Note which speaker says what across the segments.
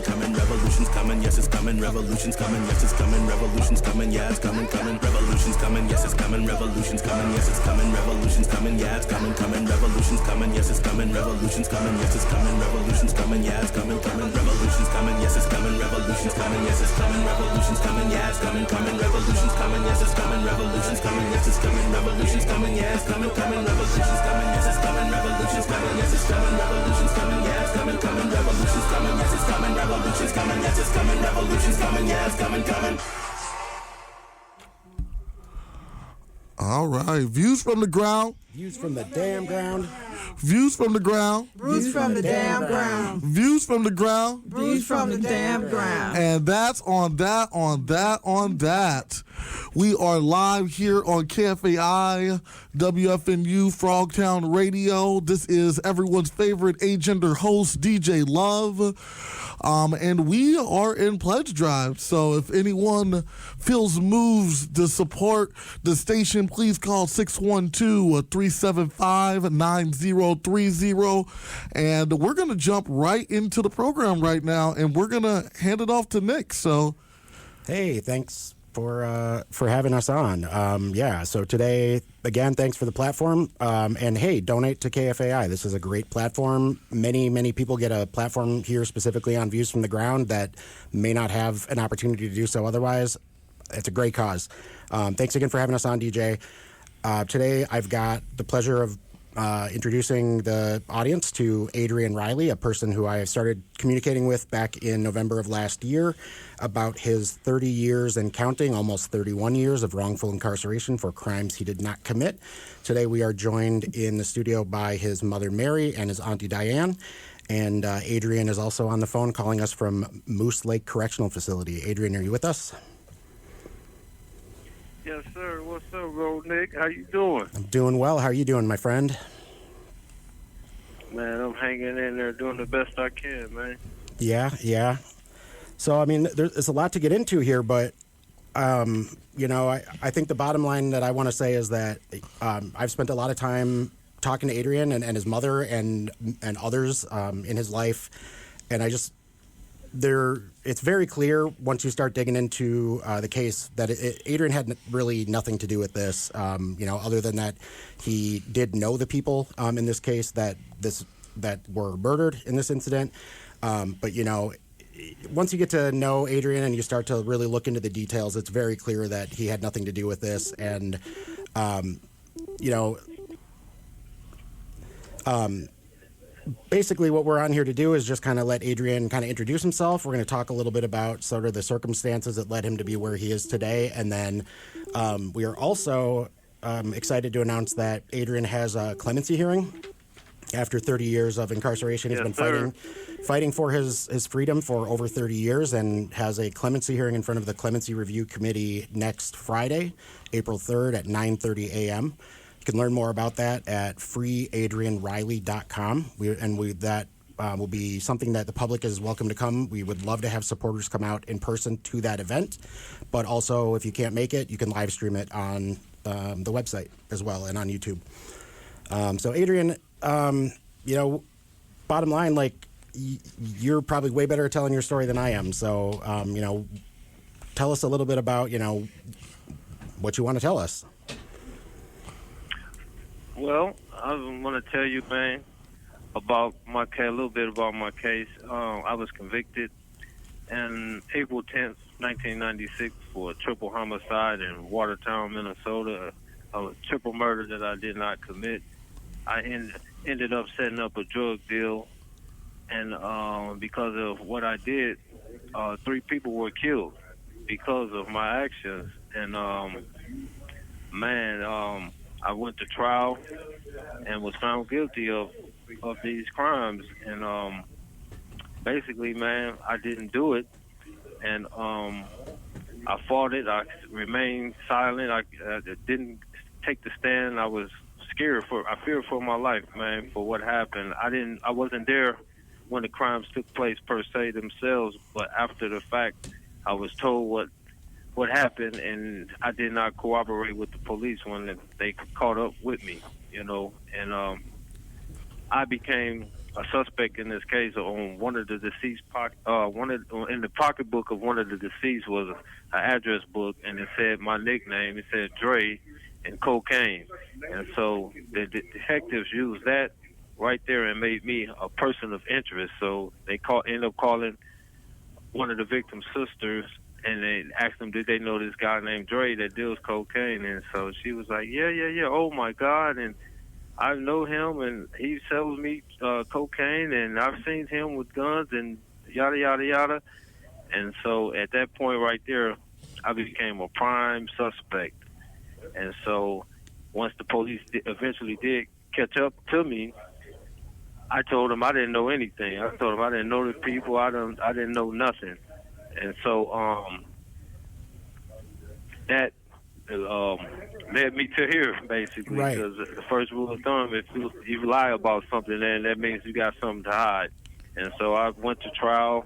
Speaker 1: coming, revolution's coming, yes it's coming, revolution's coming, yes it's coming, revolution's coming, yeah it's coming, revolution's coming, yes it's coming, revolution's coming, yes it's coming, revolution's coming, yeah it's coming, revolution's coming, yes it's coming, revolution's coming, yes it's coming, revolution's coming, yeah it's coming, revolution's coming, yes it's coming, revolution's coming, yes it's coming, revolution's coming, yeah it's coming, revolution's coming, yes it's coming, revolution's coming, yes it's coming, revolution's coming, yeah it's coming, revolution's coming, yes it's coming, revolution's coming, yes it's coming, revolution's coming, yeah it's coming, revolution's coming, yes it's coming, revolution's coming, yes it's coming, revolution's coming, yeah it's coming.
Speaker 2: All right, views from the ground.
Speaker 3: Views from the damn ground.
Speaker 2: Views from the ground.
Speaker 4: Views from the damn ground.
Speaker 2: Views from the ground.
Speaker 4: Views from the damn ground.
Speaker 2: And that's on that. We are live here on KFAI, WFNU, Frogtown Radio. This is everyone's favorite agender host, DJ Love. And we are in pledge drive. So if anyone feels moved to support the station, please call 612-375-9030. And we're going to jump right into the program right now, and we're going to hand it off to Nick. So,
Speaker 3: hey, thanks for having us on. So today, again, thanks for the platform. And hey, donate to KFAI. This is a great platform. Many people get a platform here specifically on Views from the Ground that may not have an opportunity to do so otherwise. It's a great cause. Thanks again for having us on, DJ. Today, I've got the pleasure of introducing the audience to Adrian Riley, a person who I started communicating with back in November of last year about his 30 years and counting, almost 31 years of wrongful incarceration for crimes he did not commit. Today we are joined in the studio by his mother Mary and his auntie Diane, and Adrian is also on the phone calling us from Moose Lake Correctional Facility. Adrian, are you with us?
Speaker 5: Yes, sir. What's up, bro, Nick? How you doing?
Speaker 3: I'm doing well. How are you doing, my friend?
Speaker 5: Man, I'm hanging in there doing the best I can, man.
Speaker 3: Yeah. So, I mean, there's a lot to get into here, but, I think the bottom line that I want to say is that I've spent a lot of time talking to Adrian and his mother and others in his life, and it's very clear once you start digging into the case that Adrian had really nothing to do with this, other than that he did know the people in this case that were murdered in this incident. But once you get to know Adrian and you start to really look into the details, it's very clear that he had nothing to do with this. And, basically what we're on here to do is just kind of let Adrian kind of introduce himself. We're going to talk a little bit about sort of the circumstances that led him to be where he is today. And then we are also excited to announce that Adrian has a clemency hearing after 30 years of incarceration. He's been fighting for his freedom for over 30 years and has a clemency hearing in front of the Clemency Review Committee next Friday, April 3rd at 9:30 a.m. You can learn more about that at freeadrianriley.com. That will be something that the public is welcome to come. We would love to have supporters come out in person to that event. But also, if you can't make it, you can live stream it on the website as well and on YouTube. So, Adrian, bottom line, you're probably way better at telling your story than I am. So, tell us a little bit about, what you want to tell us.
Speaker 5: Well, I want to tell you, man, about my case, a little bit about my case. I was convicted on April 10th, 1996 for a triple homicide in Watertown, Minnesota, a triple murder that I did not commit. I ended up setting up a drug deal, and because of what I did, 3 people were killed because of my actions. And, I went to trial and was found guilty of these crimes. And basically, man, I didn't do it. And I fought it. I remained silent. I didn't take the stand. I was scared I feared for my life, man, for what happened. I wasn't there when the crimes took place per se themselves, but after the fact, I was told what happened, and I did not cooperate with the police when they caught up with me, and I became a suspect in this case on one of the deceased in the pocketbook of one of the deceased was an address book, and it said my nickname. It said Dre and cocaine, and so the detectives used that right there and made me a person of interest. So they ended up calling one of the victim's sisters, and they asked them, did they know this guy named Dre that deals cocaine? And so she was like, yeah. Oh my God, and I know him, and he sells me cocaine, and I've seen him with guns, and yada, yada, yada. And so at that point right there, I became a prime suspect. And so once the police eventually did catch up to me, I told them I didn't know anything. I told them I didn't know the people. I didn't know nothing. And so that led me to here, basically,
Speaker 3: right.
Speaker 5: Because the first rule of thumb, if you lie about something, then that means you got something to hide. And so I went to trial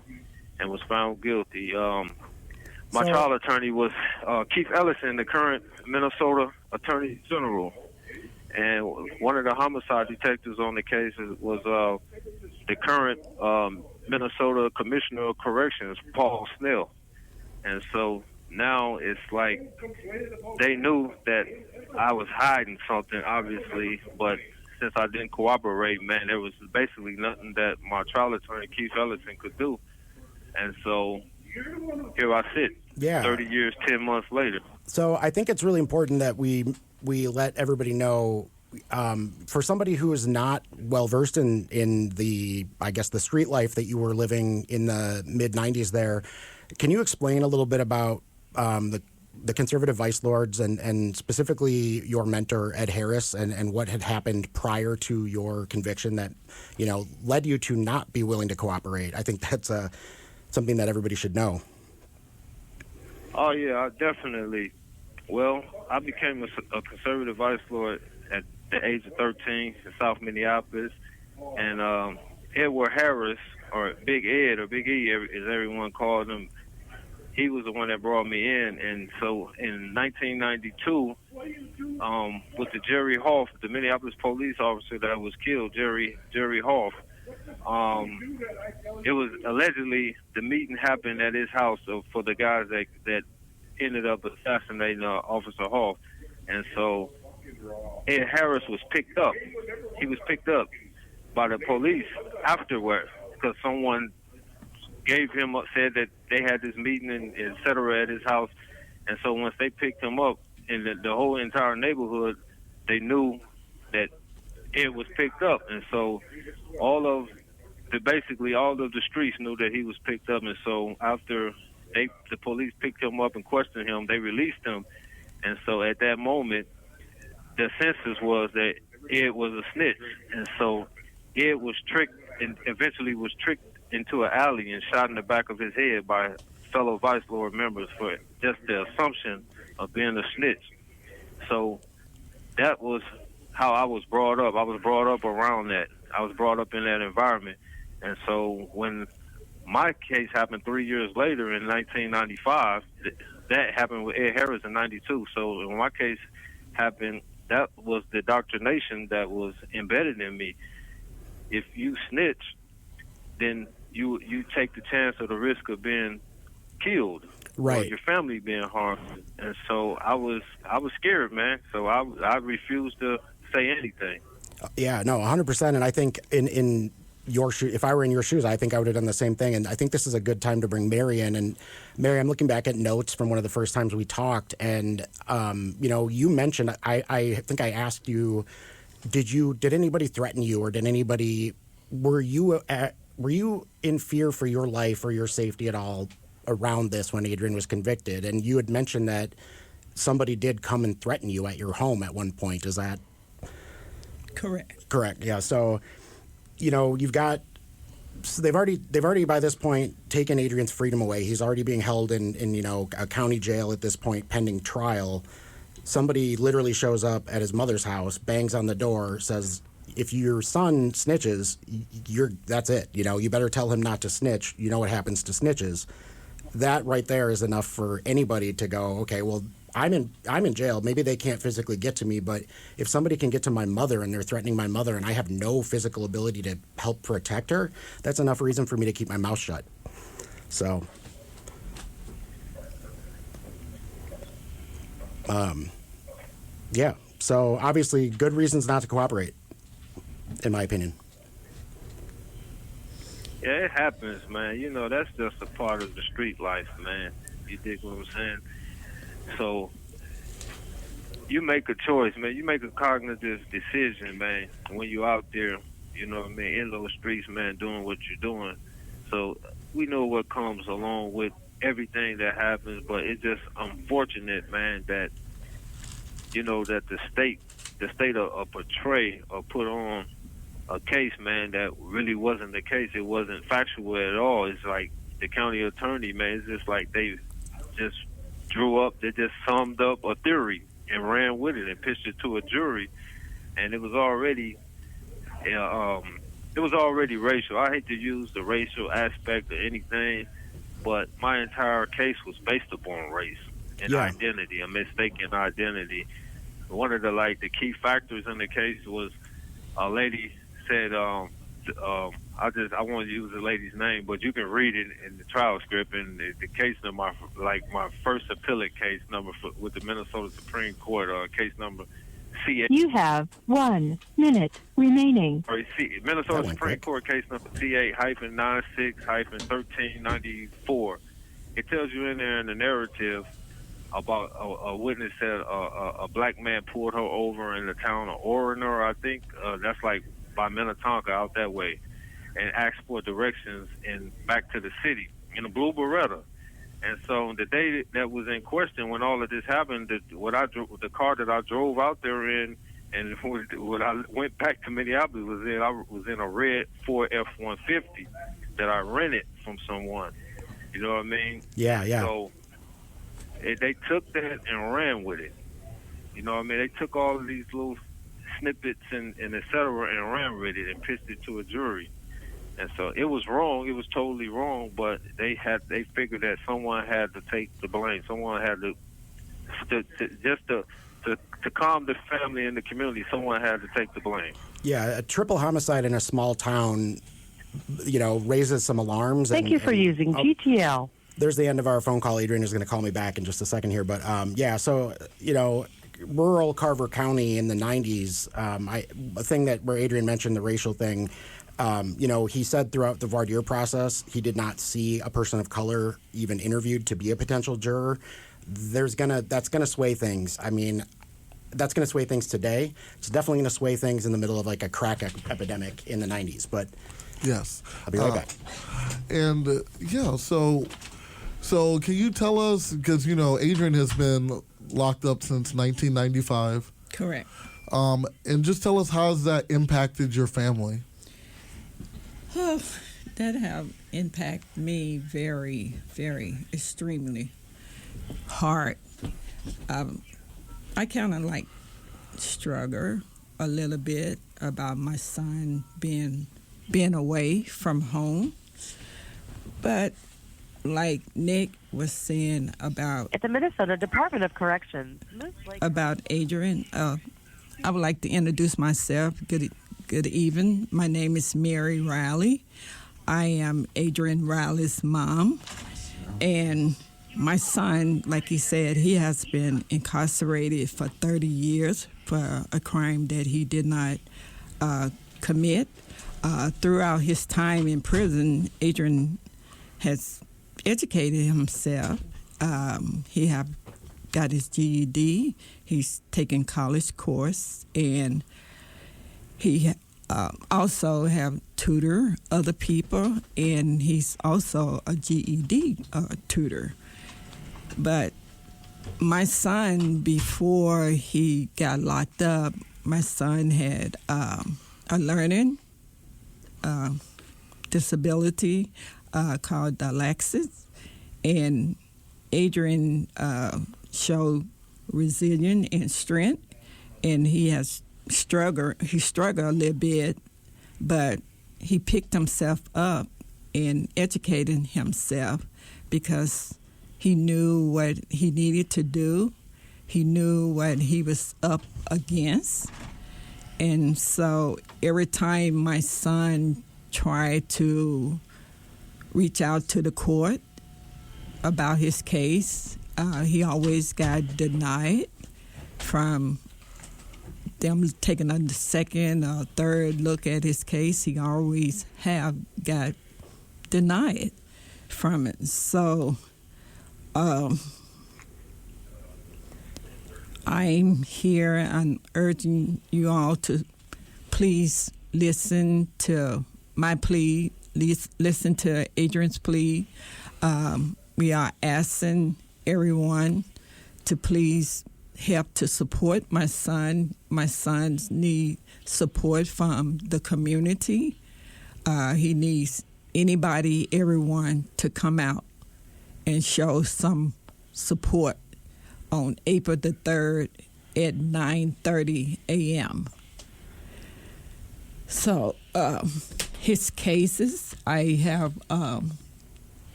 Speaker 5: and was found guilty. My trial attorney was Keith Ellison, the current Minnesota Attorney General. And one of the homicide detectives on the case was the current Minnesota Commissioner of Corrections, Paul Snell. And so now it's like they knew that I was hiding something, obviously, but since I didn't cooperate, man, there was basically nothing that my trial attorney, Keith Ellison, could do. And so here I sit, 30 years, 10 months later.
Speaker 3: So I think it's really important that we let everybody know, for somebody who is not well versed in the, I guess, the street life that you were living in the mid 90s there, can you explain a little bit about the conservative vice lords and specifically your mentor, Ed Harris, and what had happened prior to your conviction that, led you to not be willing to cooperate? I think that's something that everybody should know.
Speaker 5: Oh, yeah, definitely. Well, I became a conservative vice lord at the age of 13 in South Minneapolis. And Edward Harris, or Big Ed, or Big E, as everyone called him, he was the one that brought me in. And so in 1992, with the Jerry Hoff, the Minneapolis police officer that was killed, Jerry Hoff, it was allegedly the meeting happened at his house for the guys that ended up assassinating Officer Hoff. And so Ed Harris was picked up. He was picked up by the police afterward because someone said that they had this meeting and et cetera at his house. And so once they picked him up in the whole entire neighborhood, they knew that Ed was picked up. And so all of the streets knew that he was picked up. And so after the police picked him up and questioned him, they released him. And so at that moment, the census was that Ed was a snitch. And so Ed was tricked and eventually was tricked into an alley and shot in the back of his head by fellow vice lord members for just the assumption of being a snitch. So that was how I was brought up. I was brought up around that. I was brought up in that environment. And so when my case happened 3 years later in 1995, that happened with Ed Harris in 92. So when my case happened, that was the indoctrination that was embedded in me. If you snitch, then you take the chance of the risk of being killed,
Speaker 3: right,
Speaker 5: or your family being harmed. And so I was scared, man. So I refused to say anything.
Speaker 3: Yeah, no, 100%. And I think in your shoes, if I were in your shoes, I think I would have done the same thing. And I think this is a good time to bring Mary in. And Mary, I'm looking back at notes from one of the first times we talked, and you mentioned, I think I asked you, did anybody threaten you, or were you in fear for your life or your safety at all around this when Adrian was convicted? And you had mentioned that somebody did come and threaten you at your home at one point. Is that
Speaker 4: correct?
Speaker 3: Correct. Yeah. So, you've got. So they've already by this point taken Adrian's freedom away. He's already being held in a county jail at this point pending trial. Somebody literally shows up at his mother's house, bangs on the door, says, if your son snitches, that's it. You better tell him not to snitch. You know what happens to snitches. That right there is enough for anybody to go, okay, well, I'm in jail. Maybe they can't physically get to me, but if somebody can get to my mother and they're threatening my mother and I have no physical ability to help protect her, that's enough reason for me to keep my mouth shut. So, yeah. So obviously, good reasons not to cooperate, in my opinion.
Speaker 5: Yeah, it happens, man. You know, that's just a part of the street life, man. You dig what I'm saying? So you make a choice, man. You make a cognitive decision, man, when you're out there, you know what I mean, in those streets, man, doing what you're doing. So we know what comes along with everything that happens, but it's just unfortunate, man, that, you know, that the state portray or put on a case, man, that really wasn't the case. It wasn't factual at all. It's like the county attorney, man, it's just like they just they just summed up a theory and ran with it and pitched it to a jury, and it was already racial. I hate to use the racial aspect of anything, but my entire case was based upon race and identity, a mistaken identity. One of the key factors in the case was a lady said, I won't use the lady's name, but you can read it in the trial script and the case number, my first appellate case number with the Minnesota Supreme Court, case number C8.
Speaker 6: You have 1 minute remaining.
Speaker 5: Minnesota Supreme Court case number C8-96-1394. It tells you in there in the narrative about a witness said a black man pulled her over in the town of Oroner, I think. That's like by Minnetonka out that way, and asked for directions back to the city in a blue Beretta. And so the day that was in question when all of this happened, the car that I drove out there in, and when I went back to Minneapolis I was in a red Ford F-150 that I rented from someone. You know what I mean?
Speaker 3: Yeah.
Speaker 5: So they took that and ran with it. You know what I mean? They took all of these little snippets and et cetera and ran with it and pitched it to a jury. And so it was wrong. It was totally wrong, but they figured that someone had to take the blame. Someone had to calm the family and the community, someone had to take the blame.
Speaker 3: Yeah, a triple homicide in a small town, you know, raises some alarms.
Speaker 6: Thank you for using GTL.
Speaker 3: There's the end of our phone call. Adrian is going to call me back in just a second here. But, so, you know, rural Carver County in the 90s, a thing where Adrian mentioned the racial thing, you know, he said throughout the voir dire process he did not see a person of color even interviewed to be a potential juror. That's gonna sway things. I mean, that's gonna sway things today. It's definitely gonna sway things in the middle of like a crack epidemic in the 90s. But
Speaker 2: yes,
Speaker 3: I'll be right back.
Speaker 2: And so can you tell us, because you know Adrian has been locked up since 1995.
Speaker 4: Correct.
Speaker 2: And just tell us, how has that impacted your family?
Speaker 4: Oh, that have impacted me very, very, extremely hard. I kind of like struggle a little bit about my son being away from home. But like Nick was saying about...
Speaker 6: At the Minnesota Department of Corrections.
Speaker 4: About Adrian, I would like to introduce myself. Good evening. My name is Mary Riley. I am Adrian Riley's mom. And my son, like he said, he has been incarcerated for 30 years for a crime that he did not commit. Throughout his time in prison, Adrian has educated himself. He have got his GED. He's taken college course, and he also have tutor other people, and he's also a GED tutor. But my son, before he got locked up, my son had a learning disability called dyslexia, and Adrian showed resilience and strength, and he struggled a little bit, but he picked himself up and educated himself because he knew what he needed to do, He knew what he was up against. And so every time my son tried to reach out to the court about his case, he always got denied from them taking a second or third look at his case. He always got denied from it. So I'm here and urging you all to please listen to my plea, listen to Adrian's plea. We are asking everyone to please help to support my son. My sons need support from the community. He needs anybody, everyone to come out and show some support on April the 3rd at 9:30 a.m. So his cases, I have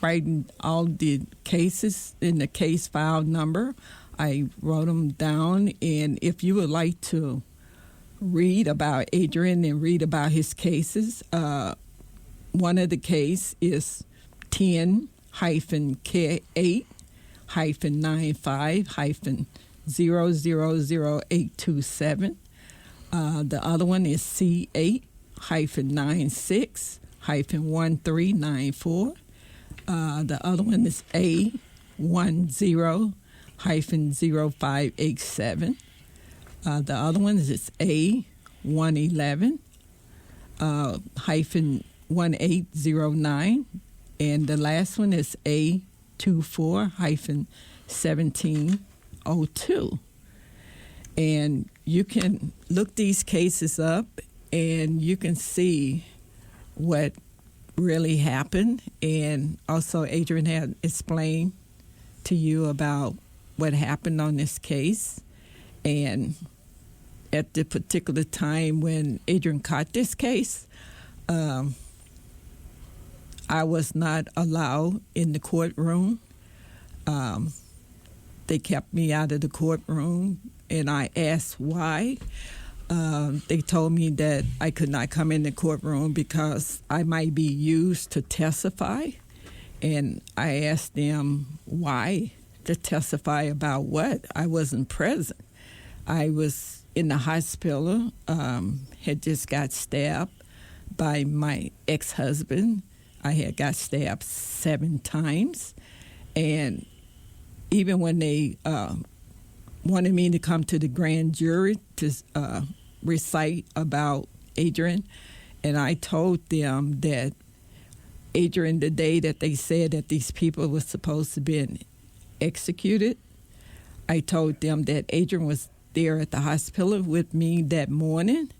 Speaker 4: written all the cases in the case file number. I wrote them down, and if you would like to read about Adrian and read about his cases, one of the case is 10-K8-95-000827. The other one is C8-96-1394. The other one is A10-0587. The other one is A111-1809. And the last one is A24-1702. And you can look these cases up and you can see what really happened. And also Adrian had explained to you about what happened on this case. And at the particular time when Adrian caught this case, I was not allowed in the courtroom. They kept me out of the courtroom, and I asked why. They told me that I could not come in the courtroom because I might be used to testify. And I asked them why, to testify about what. I wasn't present. I was in the hospital, had just got stabbed by my ex-husband. I had got stabbed 7 times. And even when they wanted me to come to the grand jury to recite about Adrian, and I told them that Adrian, the day that they said that these people were supposed to be executed, I told them that Adrian was there at the hospital with me that morning,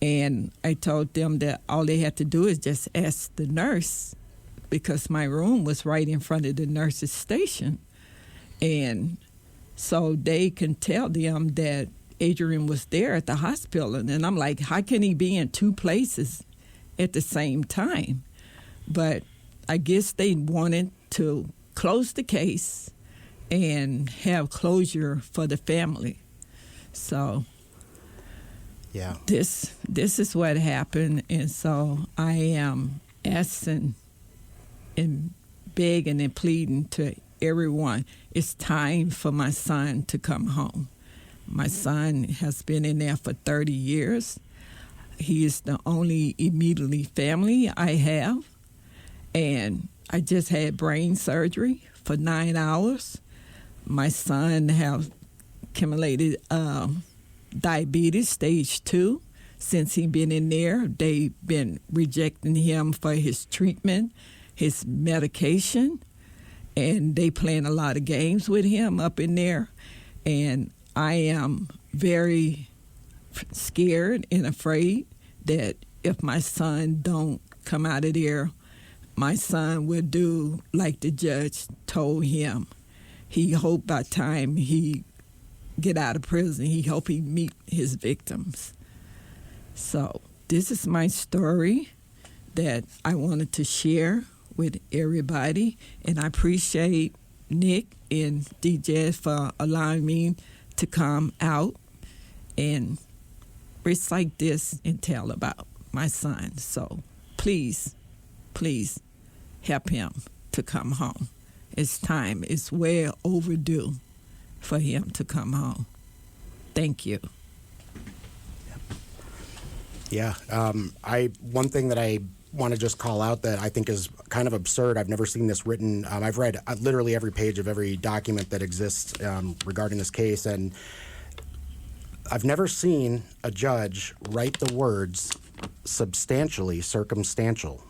Speaker 4: and I told them that all they had to do is just ask the nurse, because my room was right in front of the nurse's station. And so they can tell them that Adrian was there at the hospital. And I'm like, how can he be in 2 places at the same time? But I guess they wanted to close the case and have closure for the family. So
Speaker 3: yeah,
Speaker 4: this is what happened. And so I am asking and begging and pleading to everyone, it's time for my son to come home. My son has been in there for 30 years. He is the only immediately family I have. And I just had brain surgery for 9 hours. My son has accumulated diabetes stage 2. Since he been in there, they've been rejecting him for his treatment, his medication, and they playing a lot of games with him up in there. And I am very scared and afraid that if my son don't come out of there, my son will do like the judge told him. He hoped by the time he get out of prison, he hope he meet his victims. So this is my story that I wanted to share with everybody, and I appreciate Nick and DJ for allowing me to come out and recite this and tell about my son. So please help him to come home. It's time. It's well overdue for him to come home. Thank you.
Speaker 3: Yeah. One thing that I want to just call out that I think is kind of absurd. I've never seen this written. I've read literally every page of every document that exists regarding this case, and I've never seen a judge write the words substantially circumstantial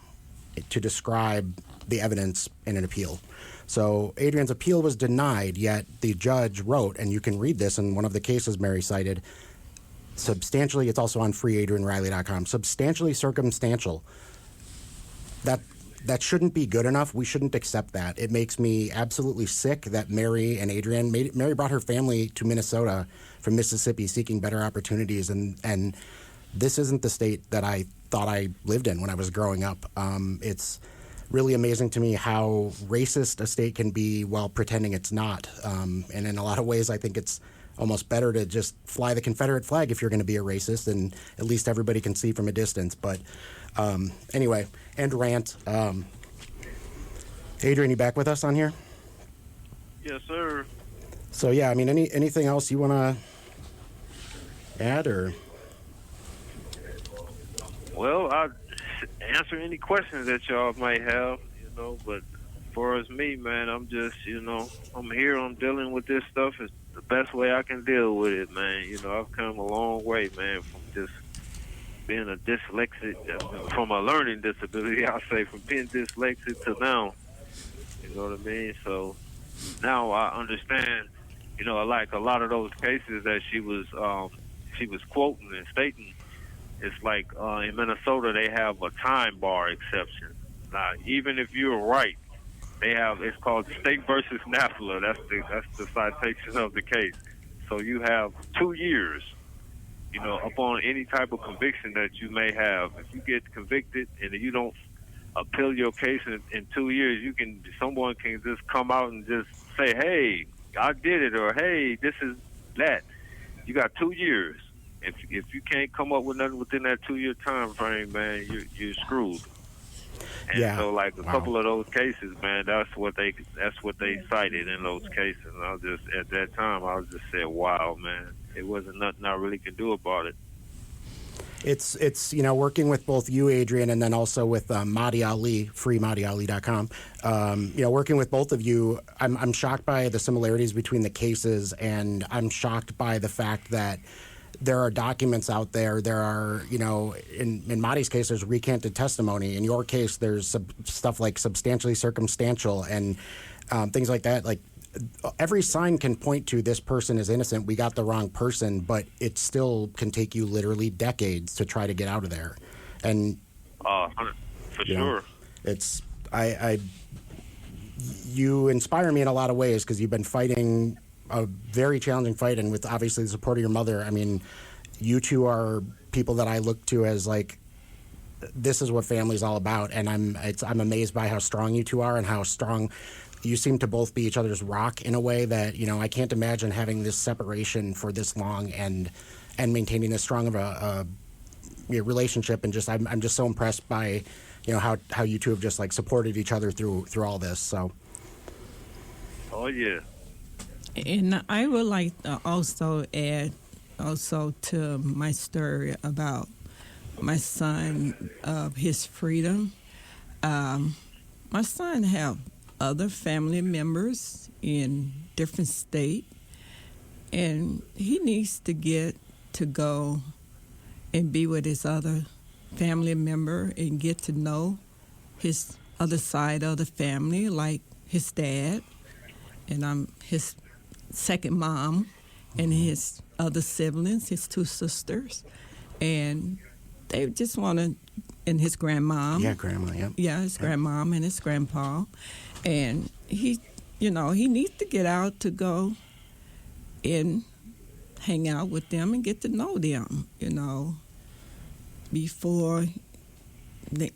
Speaker 3: to describe the evidence in an appeal. So Adrian's appeal was denied, yet the judge wrote, and you can read this in one of the cases Mary cited, substantially, it's also on freeadrianriley.com, substantially circumstantial. That shouldn't be good enough. We shouldn't accept that. It makes me absolutely sick that Mary and Adrian, Mary brought her family to Minnesota from Mississippi seeking better opportunities, and this isn't the state that I thought I lived in when I was growing up. It's really amazing to me how racist a state can be while pretending it's not. And in a lot of ways, I think it's almost better to just fly the Confederate flag if you're going to be a racist, and at least everybody can see from a distance. But anyway, end rant. Adrian, you back with us on here?
Speaker 5: Yes, sir.
Speaker 3: So yeah, I mean, anything else you want to add, or?
Speaker 5: Well, I'll answer any questions that y'all might have, but as far as me, man, I'm just, I'm here, I'm dealing with this stuff. It's the best way I can deal with it, man. I've come a long way, man, from just being a dyslexic, from a learning disability, I'll say, from being dyslexic to now. You know what I mean? So now I understand, like a lot of those cases that she was quoting and stating. It's like in Minnesota they have a time bar exception. Now, even if you're right, it's called State versus NAFLA. That's the citation of the case. So you have 2 years, upon any type of conviction that you may have. If you get convicted and you don't appeal your case in 2 years, someone can just come out and just say, "Hey, I did it," or "Hey, this is that." You got 2 years. If you can't come up with nothing within that 2-year time frame, man, you're screwed. And
Speaker 3: yeah.
Speaker 5: So, like a couple of those cases, man, that's what they cited in those cases. And I was just at that time, I was just saying, wow, man, it wasn't nothing I really could do about it.
Speaker 3: It's working with both you, Adrian, and then also with Mahdi Ali, freemahdiali.com. Working with both of you, I'm shocked by the similarities between the cases, and I'm shocked by the fact that there are documents out there. There are, in Mahdi's case, there's recanted testimony. In your case, there's stuff like substantially circumstantial and things like that. Like every sign can point to this person is innocent. We got the wrong person, but it still can take you literally decades to try to get out of there. And
Speaker 5: for sure,
Speaker 3: it's you inspire me in a lot of ways because you've been fighting a very challenging fight, and with obviously the support of your mother. I mean, you two are people that I look to as like, this is what family's all about, and I'm amazed by how strong you two are and how strong you seem to both be each other's rock in a way that I can't imagine having this separation for this long and maintaining this strong of a relationship. And just I'm just so impressed by how you two have just like supported each other through all this. So.
Speaker 5: Oh yeah.
Speaker 4: And I would like to also add to my story about my son, his freedom. My son have other family members in different states, and he needs to get to go and be with his other family member and get to know his other side of the family, like his dad, and I'm his second mom, and his other siblings, his 2 sisters, and they just want to, and his grandmom.
Speaker 3: Yeah, grandma, yeah.
Speaker 4: Yeah, his grandmom and his grandpa. And he needs to get out to go and hang out with them and get to know them, before they,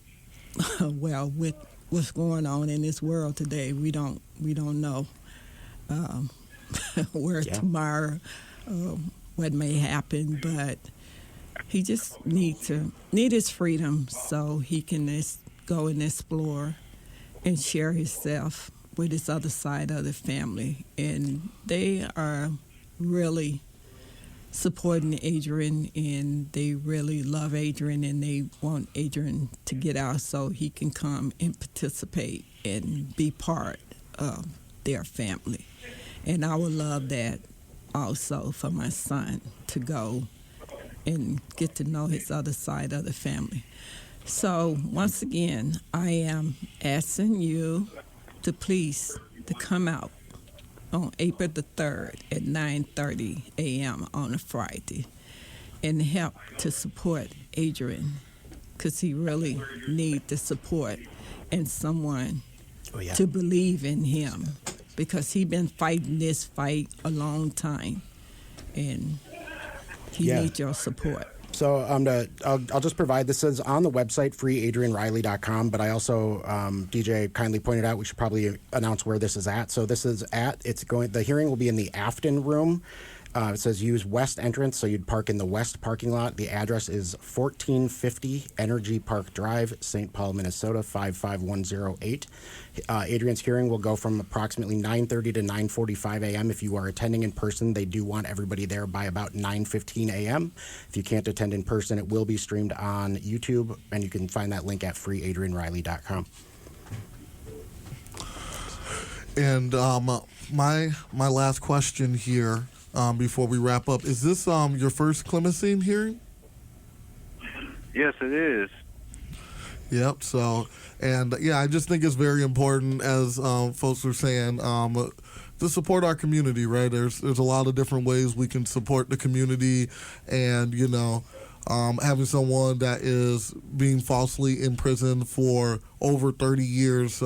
Speaker 4: well, with what's going on in this world today, we don't know. where tomorrow, what may happen, but he just need his freedom so he can go and explore and share himself with his other side of the family. And they are really supporting Adrian, and they really love Adrian, and they want Adrian to get out so he can come and participate and be part of their family. And I would love that also for my son to go and get to know his other side of the family. So once again, I am asking you to please to come out on April the 3rd at 9:30 a.m. on a Friday and help to support Adrian, because he really needs the support and someone to believe in him, because he's been fighting this fight a long time, and he needs your support.
Speaker 3: So I'll just provide, this is on the website, freeadrianriley.com, but I also, DJ kindly pointed out we should probably announce where this is at. So this is the hearing will be in the Afton room. It says use west entrance, so you'd park in the west parking lot. The address is 1450 Energy Park Drive, St. Paul, Minnesota, 55108. Adrian's hearing will go from approximately 9:30 to 9:45 a.m. If you are attending in person, they do want everybody there by about 9:15 a.m. If you can't attend in person, it will be streamed on YouTube, and you can find that link at freeadrianriley.com.
Speaker 2: And my last question here, before we wrap up, is this your first clemency hearing?
Speaker 5: Yes, it is.
Speaker 2: Yep. So, and I just think it's very important, as folks were saying, to support our community. Right? There's a lot of different ways we can support the community, and having someone that is being falsely imprisoned for over 30 years.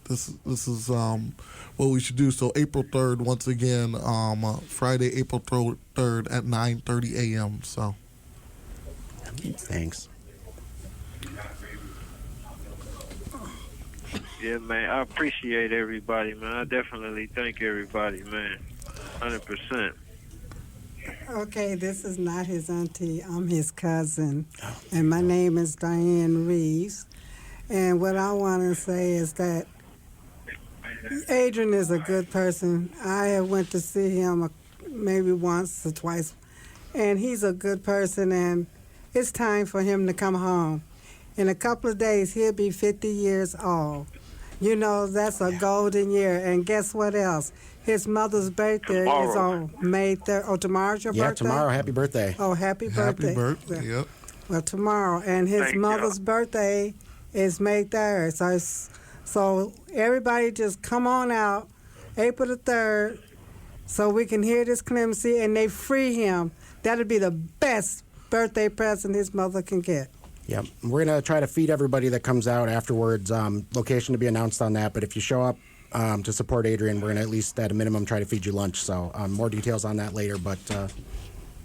Speaker 2: This is what we should do. So April 3rd, once again, Friday, April 3rd at 9:30 a.m. So
Speaker 3: thanks.
Speaker 5: Yeah, man, I appreciate everybody, man. I definitely thank everybody, man. 100%.
Speaker 7: Okay, this is not his auntie. I'm his cousin. And my name is Diane Reeves. And what I want to say is that Adrian is a good person. I have went to see him maybe once or twice. And he's a good person, and it's time for him to come home. In a couple of days, he'll be 50 years old. That's a golden year. And guess what else? His mother's birthday is on May 3rd. Oh, tomorrow's your birthday?
Speaker 3: Yeah, tomorrow. Happy birthday.
Speaker 7: Oh, happy birthday.
Speaker 2: Happy birthday, yep.
Speaker 7: Well, tomorrow. And his mother's birthday is May 3rd. So everybody just come on out April the 3rd so we can hear this clemency and they free him. That'll be the best birthday present his mother can get.
Speaker 3: Yep. We're going to try to feed everybody that comes out afterwards. Location to be announced on that. But if you show up to support Adrian, we're going to at least at a minimum try to feed you lunch. So more details on that later. But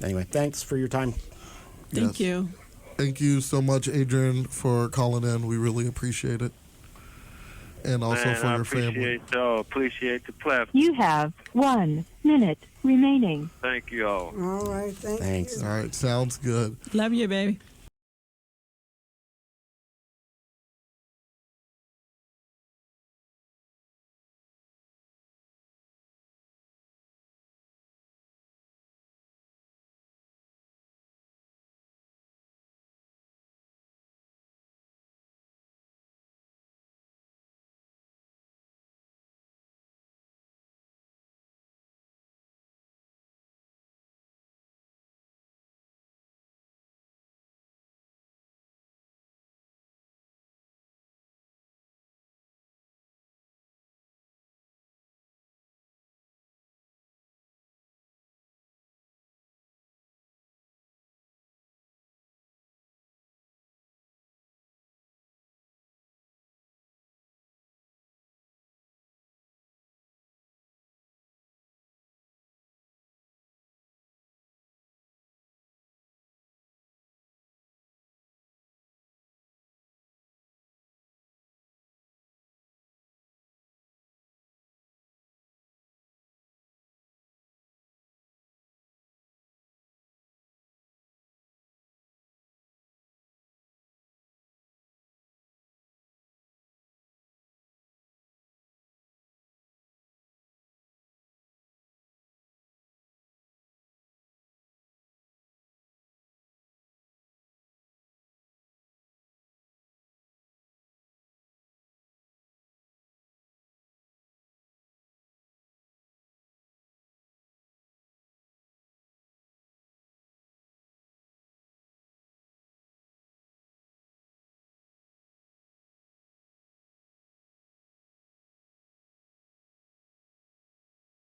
Speaker 3: anyway, thanks for your time.
Speaker 4: Thank you.
Speaker 2: Thank you so much, Adrian, for calling in. We really appreciate it. And also for your family.
Speaker 5: Appreciate the platform.
Speaker 6: You have 1 minute remaining.
Speaker 5: Thank you all.
Speaker 7: All right. Thanks.
Speaker 2: All right. Sounds good.
Speaker 4: Love you, baby.